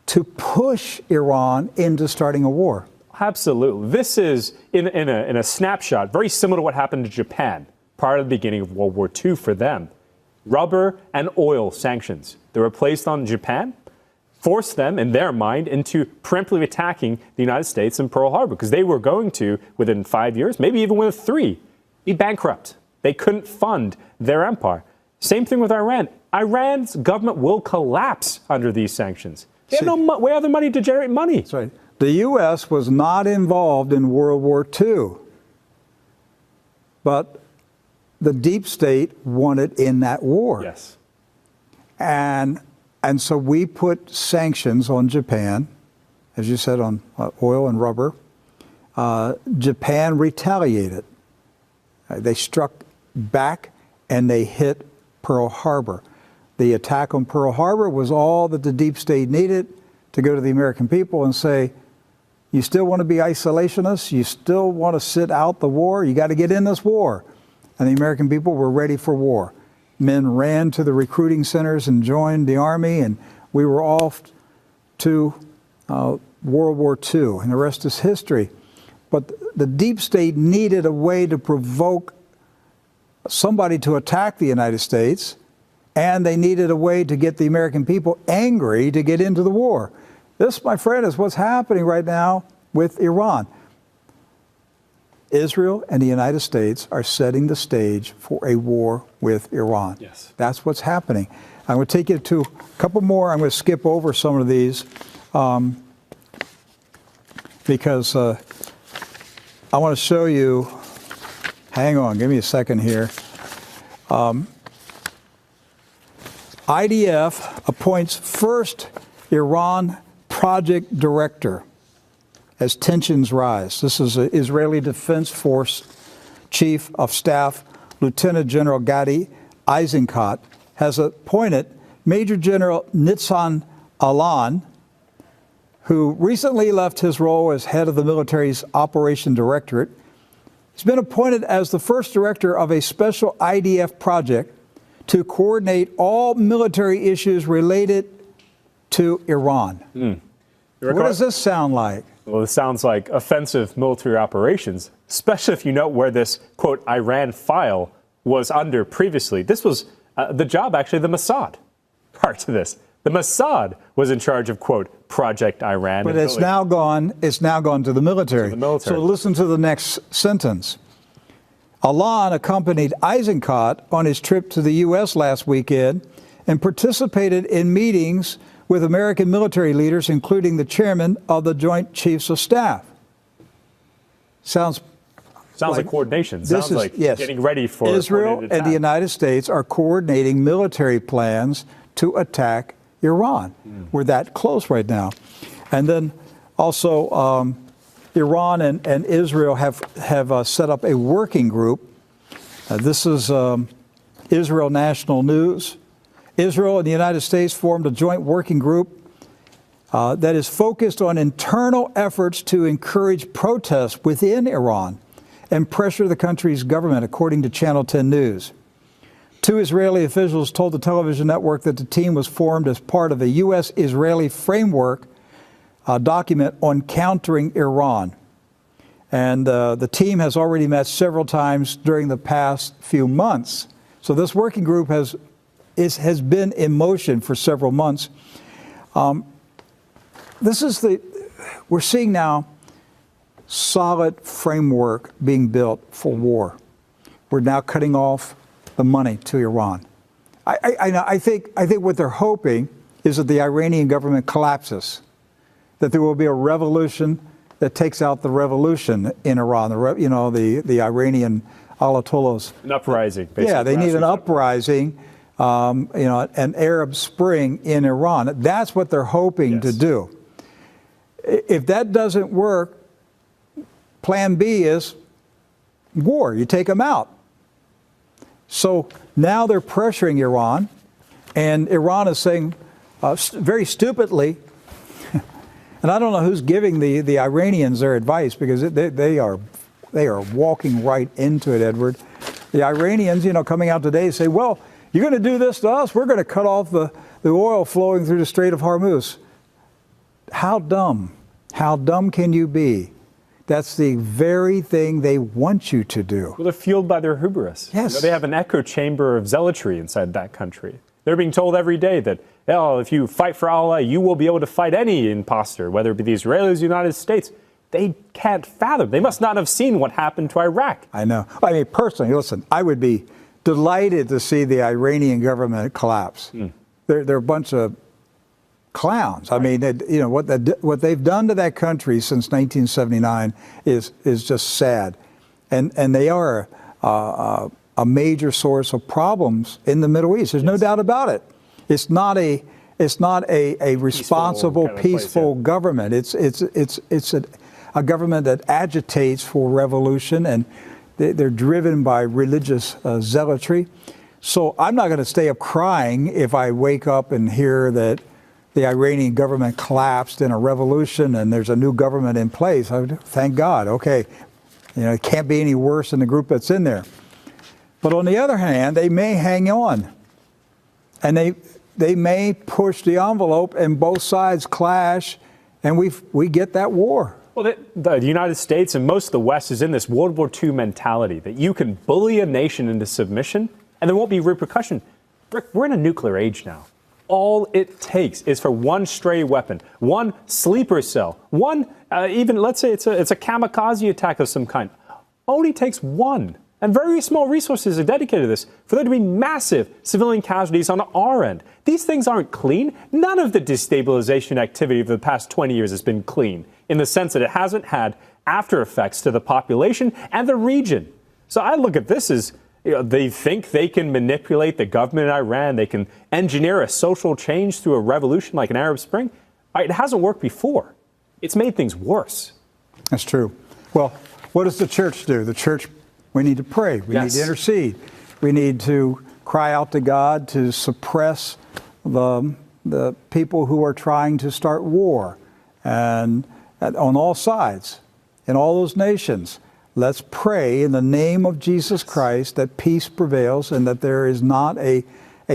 [SPEAKER 1] to push Iran into starting a war?
[SPEAKER 2] Absolutely. This is, in a snapshot, very similar to what happened to Japan prior to the beginning of World War II for them. Rubber and oil sanctions that were placed on Japan forced them, in their mind, into preemptively attacking the United States in Pearl Harbor, because they were going to, within 5 years, maybe even within 3, be bankrupt. They couldn't fund their empire. Same thing with Iran. Iran's government will collapse under these sanctions. They have no way other money to generate money.
[SPEAKER 1] That's right. The U.S. was not involved in World War II, but the deep state wanted in that war.
[SPEAKER 2] Yes.
[SPEAKER 1] And so we put sanctions on Japan, as you said, on oil and rubber. Japan retaliated. They struck back and they hit Pearl Harbor. The attack on Pearl Harbor was all that the deep state needed to go to the American people and say, you still want to be isolationists? You still want to sit out the war? You got to get in this war. And the American people were ready for war. Men ran to the recruiting centers and joined the army, and we were off to World War II, and the rest is history. But the deep state needed a way to provoke somebody to attack the United States, and they needed a way to get the American people angry to get into the war. This, my friend, is what's happening right now with Iran. Israel and the United States are setting the stage for a war with Iran.
[SPEAKER 2] Yes.
[SPEAKER 1] That's what's happening. I'm going to take you to a couple more. I'm going to skip over some of these because I want to show you. Hang on, give me a second here. IDF appoints first Iran project director as tensions rise. This is an Israeli Defense Force Chief of Staff, Lieutenant General Gadi Eisenkot, has appointed Major General Nitsan Alan, who recently left his role as head of the military's Operation Directorate. He's been appointed as the first director of a special IDF project to coordinate all military issues related to Iran. What does this sound like?
[SPEAKER 2] Well, this sounds like offensive military operations, especially if you know where this, quote, Iran file was under previously. This was the job, actually, the Mossad prior to this. The Mossad was in charge of, quote, Project Iran.
[SPEAKER 1] But it's now gone to the military. So listen to the next sentence. Alan accompanied Eisenkot on his trip to the U.S. last weekend and participated in meetings with American military leaders, including the chairman of the Joint Chiefs of Staff. Sounds
[SPEAKER 2] like coordination. Sounds like getting ready for
[SPEAKER 1] Israel and the United States are coordinating military plans to attack Iran. We're that close right now. And then also Iran and Israel have set up a working group. This is Israel National News. Israel and the United States formed a joint working group that is focused on internal efforts to encourage protests within Iran and pressure the country's government, according to Channel 10 News. Two Israeli officials told the television network that the team was formed as part of a U.S.-Israeli framework document on countering Iran. And the team has already met several times during the past few months. So this working group has been in motion for several months. We're seeing now solid framework being built for war. We're now cutting off the money to Iran. I think what they're hoping is that the Iranian government collapses, that there will be a revolution that takes out the revolution in Iran. The Iranian Ayatollahs.
[SPEAKER 2] An uprising, basically.
[SPEAKER 1] Yeah, they need an uprising. An Arab Spring in Iran. That's what they're hoping to do. If that doesn't work, plan B is war. You take them out. So now they're pressuring Iran, and Iran is saying very stupidly, and I don't know who's giving the Iranians their advice, because they are walking right into it, Edward. The Iranians, coming out today say, well, you're going to do this to us, we're going to cut off the oil flowing through the Strait of Hormuz. How dumb? How dumb can you be? That's the very thing they want you to do.
[SPEAKER 2] Well, they're fueled by their hubris.
[SPEAKER 1] Yes.
[SPEAKER 2] They have an echo chamber of zealotry inside that country. They're being told every day that, if you fight for Allah, you will be able to fight any imposter, whether it be the Israelis or the United States. They can't fathom. They must not have seen what happened to Iraq.
[SPEAKER 1] I know. I mean, personally, listen, I would be delighted to see the Iranian government collapse. They're a bunch of clowns. I mean, what they've done to that country since 1979 is just sad, and they are a major source of problems in the Middle East. There's no doubt about it. It's not a responsible, peaceful government. It's a government that agitates for revolution, and they're driven by religious zealotry. So I'm not going to stay up crying if I wake up and hear that the Iranian government collapsed in a revolution and there's a new government in place. Thank God. Okay, it can't be any worse than the group that's in there. But on the other hand, they may hang on, and they may push the envelope, and both sides clash, and we get that war.
[SPEAKER 2] Well, the United States and most of the West is in this World War II mentality that you can bully a nation into submission and there won't be repercussion. Rick, we're in a nuclear age now. All it takes is for one stray weapon, one sleeper cell, one, even let's say it's a kamikaze attack of some kind. Only takes one. And very small resources are dedicated to this for there to be massive civilian casualties on our end. These things aren't clean. None of the destabilization activity of the past 20 years has been clean, in the sense that it hasn't had after effects to the population and the region. So I look at this as, they think they can manipulate the government in Iran. They can engineer a social change through a revolution like an Arab Spring. It hasn't worked before. It's made things worse.
[SPEAKER 1] That's true. Well, what does the church do? The church We need to pray. We need to intercede. We need to cry out to God to suppress the people who are trying to start war, and on all sides, in all those nations. Let's pray in the name of Jesus Christ that peace prevails and that there is not a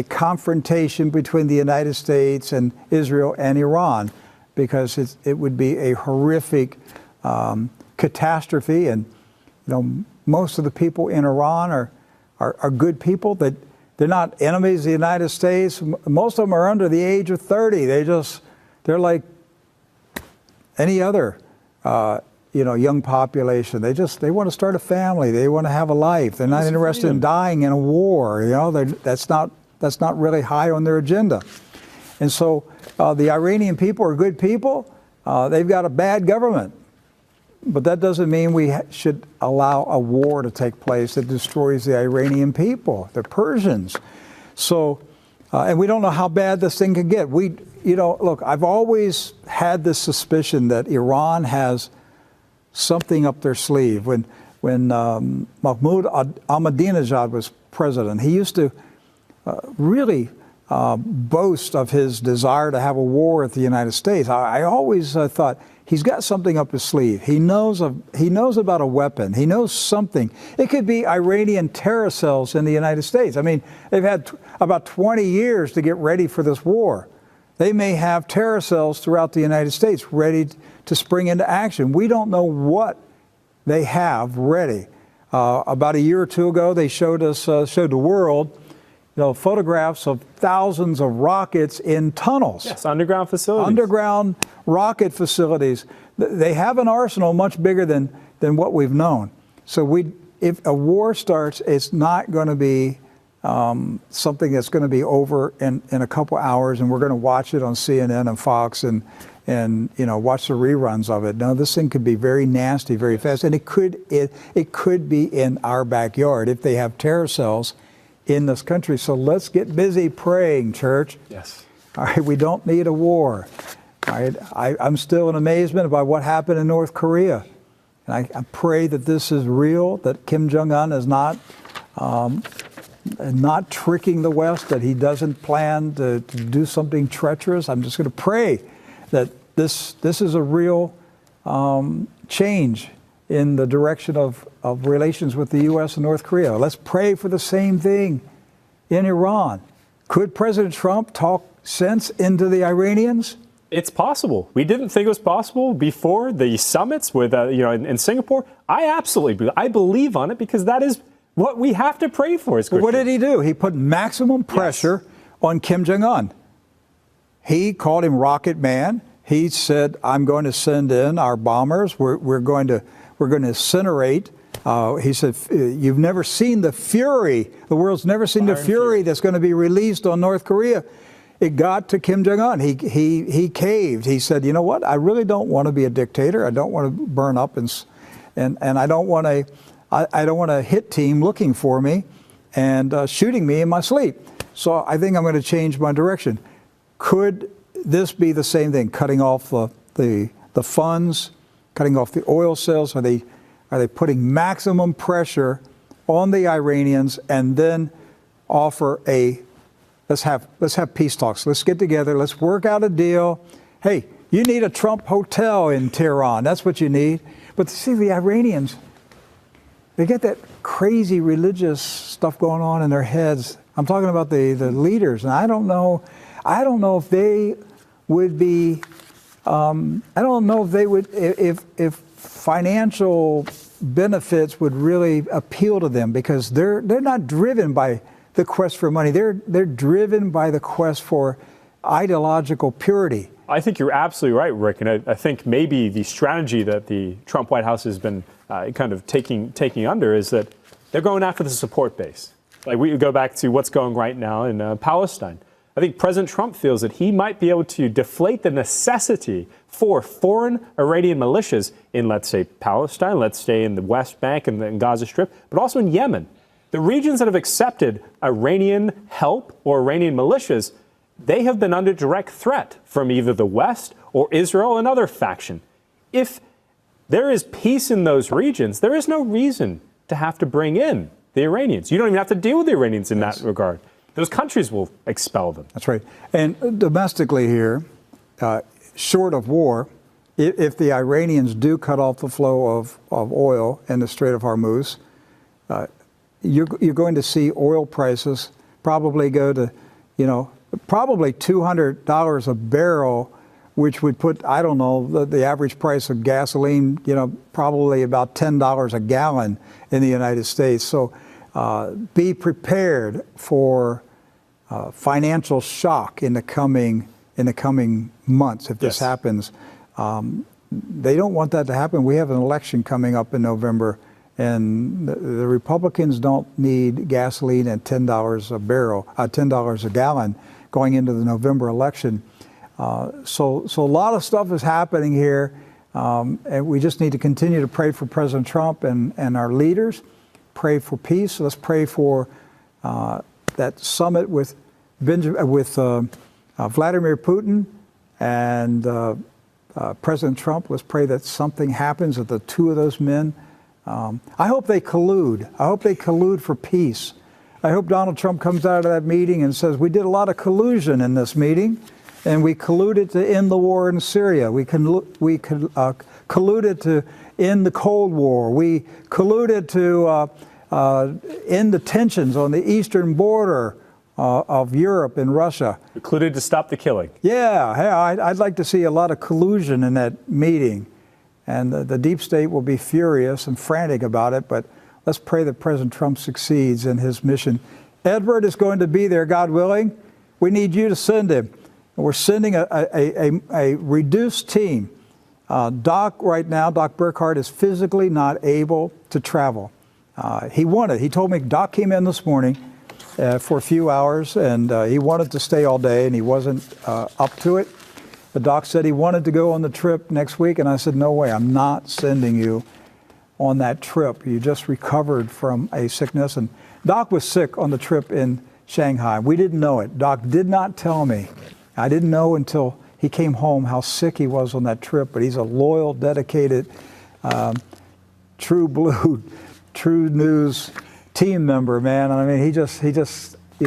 [SPEAKER 1] confrontation between the United States and Israel and Iran, because it would be a horrific catastrophe. And most of the people in Iran are good people. That they're not enemies of the United States. Most of them are under the age of 30. They're like any other young population. They want to start a family. They want to have a life. They're not interested in dying in a war. That's not really high on their agenda. And so the Iranian people are good people. They've got a bad government. But that doesn't mean we should allow a war to take place that destroys the Iranian people, the Persians. So, and we don't know how bad this thing can get. Look, I've always had this suspicion that Iran has something up their sleeve. When Mahmoud Ahmadinejad was president, he used to really boast of his desire to have a war with the United States. I always thought, he's got something up his sleeve. He knows about a weapon. He knows something. It could be Iranian terror cells in the United States. I mean, they've had about 20 years to get ready for this war. They may have terror cells throughout the United States ready to spring into action. We don't know what they have ready. About a year or two ago, they showed the world photographs of thousands of rockets in tunnels.
[SPEAKER 2] Yes, underground facilities.
[SPEAKER 1] Underground rocket facilities. They have an arsenal much bigger than what we've known. So if a war starts, it's not going to be something that's going to be over in a couple hours, and we're going to watch it on CNN and Fox and watch the reruns of it. No, this thing could be very nasty, very fast, and it could be in our backyard if they have terror cells in this country. So let's get busy praying, church.
[SPEAKER 2] Yes.
[SPEAKER 1] All right, we don't need a war. All right, I'm still in amazement about what happened in North Korea. And I pray that this is real, that Kim Jong-un is not tricking the West, that he doesn't plan to do something treacherous. I'm just going to pray that this is a real change in the direction of relations with the U.S. and North Korea. Let's pray for the same thing in Iran. Could President Trump talk sense into the Iranians?
[SPEAKER 2] It's possible. We didn't think it was possible before the summits with, in Singapore. I believe on it, because that is what we have to pray for. Well,
[SPEAKER 1] what did he do? He put maximum pressure on Kim Jong-un. He called him Rocket Man. He said, "I'm going to send in our bombers. We're going to incinerate." He said, "You've never seen the fury. The world's never seen the fury that's going to be released on North Korea." It got to Kim Jong-un. He caved. He said, "You know what? I really don't want to be a dictator. I don't want to burn up, and I don't want a hit team looking for me and shooting me in my sleep. So I think I'm going to change my direction." Could this be the same thing? Cutting off the funds, cutting off the oil sales? Are they putting maximum pressure on the Iranians and then offer let's have peace talks. Let's get together. Let's work out a deal. Hey, you need a Trump hotel in Tehran. That's what you need. But see, the Iranians, they get that crazy religious stuff going on in their heads. I'm talking about the leaders, and I don't know if they would be. I don't know if they would if financial benefits would really appeal to them, because they're not driven by the quest for money. They're driven by the quest for ideological purity.
[SPEAKER 2] I think you're absolutely right, Rick, and I think maybe the strategy that the Trump White House has been kind of taking under is that they're going after the support base. Like, we go back to what's going right now in Palestine. I think President Trump feels that he might be able to deflate the necessity for foreign Iranian militias in, let's say, Palestine, let's say in the West Bank and the Gaza Strip, but also in Yemen. The regions that have accepted Iranian help or Iranian militias, they have been under direct threat from either the West or Israel, another faction. If there is peace in those regions, there is no reason to have to bring in the Iranians. You don't even have to deal with the Iranians in that regard. Those countries will expel them.
[SPEAKER 1] That's right. And domestically here, short of war, if the Iranians do cut off the flow of oil in the Strait of Hormuz, you're going to see oil prices probably go to, probably $200 a barrel, which would put, I don't know, the average price of gasoline, probably about $10 a gallon in the United States. So be prepared for financial shock in the coming months if this happens. They don't want that to happen. We have an election coming up in November, and the Republicans don't need gasoline at $10 a barrel, $10 a gallon going into the November election. So a lot of stuff is happening here, and we just need to continue to pray for President Trump and our leaders. Pray for peace. Let's pray for that summit with Vladimir Putin and President Trump. Let's pray that something happens with the two of those men. I hope they collude. I hope they collude for peace. I hope Donald Trump comes out of that meeting and says, we did a lot of collusion in this meeting, and we colluded to end the war in Syria. We colluded to end the Cold War. We colluded to end the tensions on the eastern border of Europe and Russia.
[SPEAKER 2] We colluded to stop the killing.
[SPEAKER 1] Yeah, I'd like to see a lot of collusion in that meeting. And the deep state will be furious and frantic about it, but let's pray that President Trump succeeds in his mission. Edward is going to be there, God willing. We need you to send him. We're sending a reduced team. Doc right now, Doc Burkhart, is physically not able to travel. He told me, Doc came in this morning for a few hours, and he wanted to stay all day, and he wasn't up to it. The doc said he wanted to go on the trip next week, and I said, no way, I'm not sending you on that trip. You just recovered from a sickness. And Doc was sick on the trip in Shanghai. We didn't know it. Doc did not tell me. I didn't know until he came home how sick he was on that trip, but he's a loyal, dedicated, true blue, Trunews team member, man. I mean, he just he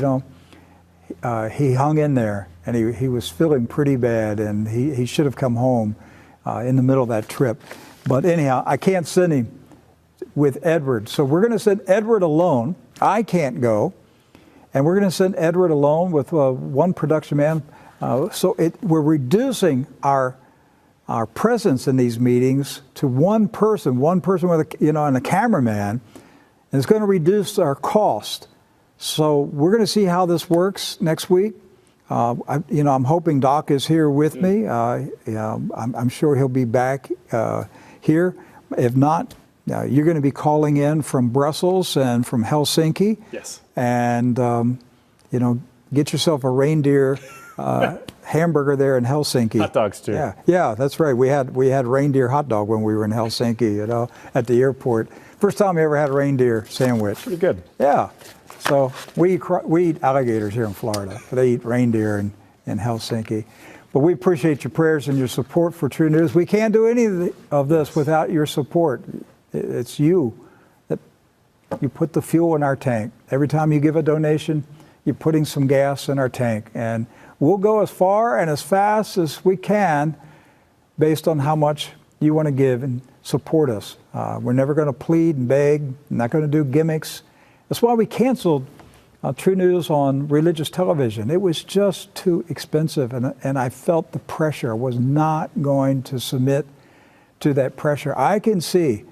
[SPEAKER 1] hung in there. And he was feeling pretty bad, and he should have come home in the middle of that trip. But anyhow, I can't send him with Edward. So we're going to send Edward alone. I can't go. And we're going to send Edward alone with one production man. We're reducing our presence in these meetings to one person with and a cameraman. And it's going to reduce our cost. So we're going to see how this works next week. I'm hoping Doc is here with me. I'm sure he'll be back here. If not, you're going to be calling in from Brussels and from Helsinki.
[SPEAKER 2] Yes.
[SPEAKER 1] And, get yourself a reindeer hamburger there in Helsinki.
[SPEAKER 2] Hot dogs, too.
[SPEAKER 1] Yeah, that's right. We had reindeer hot dog when we were in Helsinki, at the airport. First time I ever had a reindeer sandwich.
[SPEAKER 2] Pretty good.
[SPEAKER 1] Yeah. So we eat alligators here in Florida. They eat reindeer in Helsinki. But we appreciate your prayers and your support for Trunews. We can't do any of this without your support. It's you that you put the fuel in our tank. Every time you give a donation, you're putting some gas in our tank. And we'll go as far and as fast as we can based on how much you want to give and support us. We're never going to plead and beg. We're not going to do gimmicks. That's why we canceled Trunews on religious television. It was just too expensive, and I felt the pressure. I was not going to submit to that pressure. I can see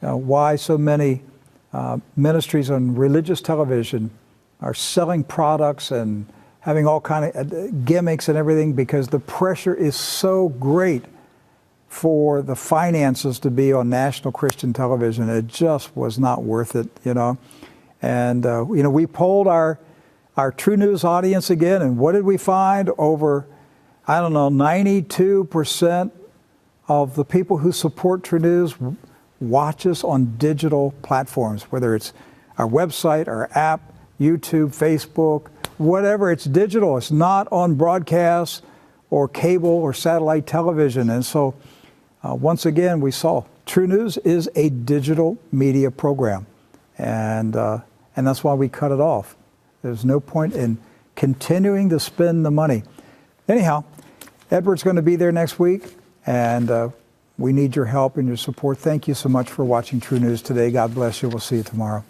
[SPEAKER 1] why so many ministries on religious television are selling products and having all kind of gimmicks and everything, because the pressure is so great for the finances to be on national Christian television. It just was not worth it, And, we polled our Trunews audience again, and what did we find? Over, 92% of the people who support Trunews watch us on digital platforms, whether it's our website, our app, YouTube, Facebook, whatever. It's digital. It's not on broadcast or cable or satellite television. And so, once again, we saw Trunews is a digital media program. and that's why we cut it off. There's no point in continuing to spend the money. Anyhow, Edward's going to be there next week, and we need your help and your support. Thank you so much for watching True News today. God bless you. We'll see you tomorrow.